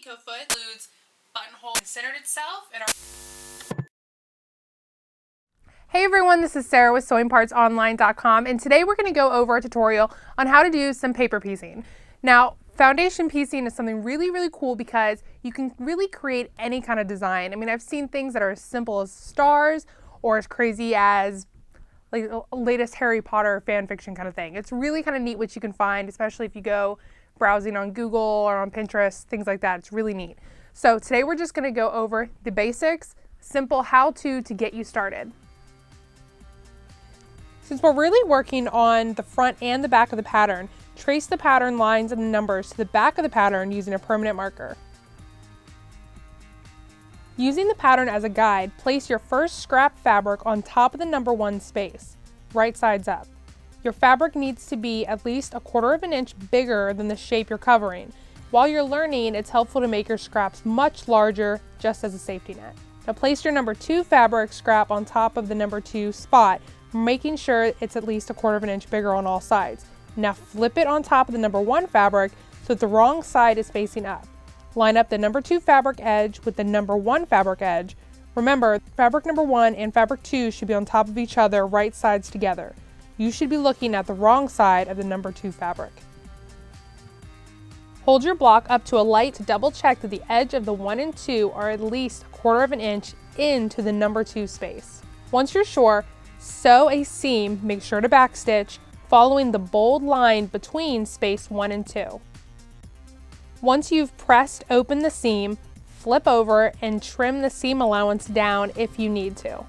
picot foot includes buttonhole centered itself and Hey everyone, this is Sarah with sewingpartsonline.com, and today we're going to go over a tutorial on how to do some paper piecing. Now, foundation piecing is something really cool because you can really create any kind of design. I mean, I've seen things that are as simple as stars or as crazy as like the latest Harry Potter fan fiction kind of thing. It's really kind of neat what you can find, especially if you go browsing on Google or on Pinterest, things like that. It's really neat. So today we're just going to go over the basics, simple how-to to get you started. Since we're really working on the front and the back of the pattern, trace the pattern lines and the numbers to the back of the pattern using a permanent marker. Using the pattern as a guide, place your first scrap fabric on top of the number 1 space, right sides up. Your fabric needs to be at least 1/4 inch bigger than the shape you're covering. While you're learning, it's helpful to make your scraps much larger just as a safety net. Now place your number 2 fabric scrap on top of the number 2 spot, making sure it's at least 1/4 inch bigger on all sides. Now flip it on top of the number 1 fabric so that the wrong side is facing up. Line up the number 2 fabric edge with the number 1 fabric edge. Remember, fabric number 1 and fabric 2 should be on top of each other, right sides together. You should be looking at the wrong side of the number 2 fabric. Hold your block up to a light to double check that the edge of the 1 and 2 are at least 1/4 inch into the number 2 space. Once you're sure, sew a seam, make sure to backstitch, following the bold line between space 1 and 2. Once you've pressed open the seam, flip over and trim the seam allowance down if you need to.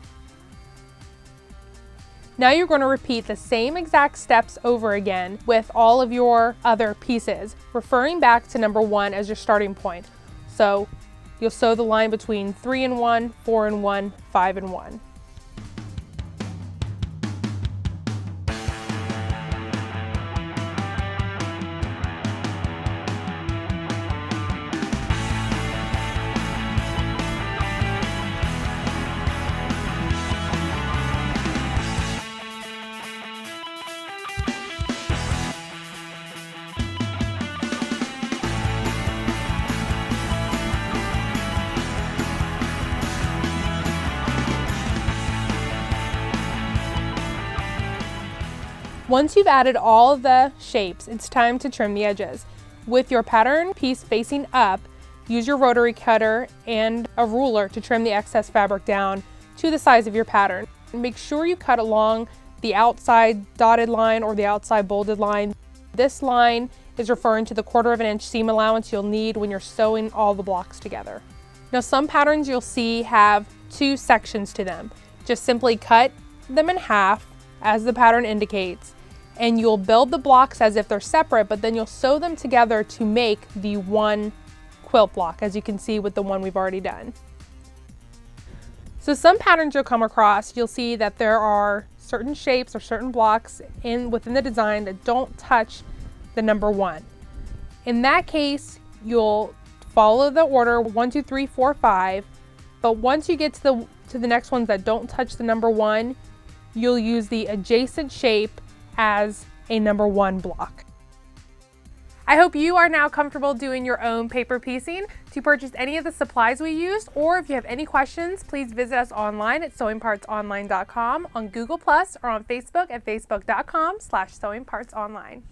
Now you're going to repeat the same exact steps over again with all of your other pieces, referring back to number 1 as your starting point. So you'll sew the line between 3 and 1, 4 and 1, 5 and 1. Once you've added all of the shapes, it's time to trim the edges. With your pattern piece facing up, use your rotary cutter and a ruler to trim the excess fabric down to the size of your pattern. Make sure you cut along the outside dotted line or the outside bolded line. This line is referring to the 1/4 inch seam allowance you'll need when you're sewing all the blocks together. Now some patterns you'll see have 2 sections to them. Just simply cut them in half as the pattern indicates, and you'll build the blocks as if they're separate, but then you'll sew them together to make the one quilt block, as you can see with the one we've already done. So some patterns you'll come across, you'll see that there are certain shapes or certain blocks within the design that don't touch the number 1. In that case, you'll follow the order 1, 2, 3, 4, 5, but once you get to the next ones that don't touch the number 1, you'll use the adjacent shape as a number 1 block. I hope you are now comfortable doing your own paper piecing. To purchase any of the supplies we used, or if you have any questions, please visit us online at sewingpartsonline.com, on Google+ or on Facebook at facebook.com/sewingpartsonline.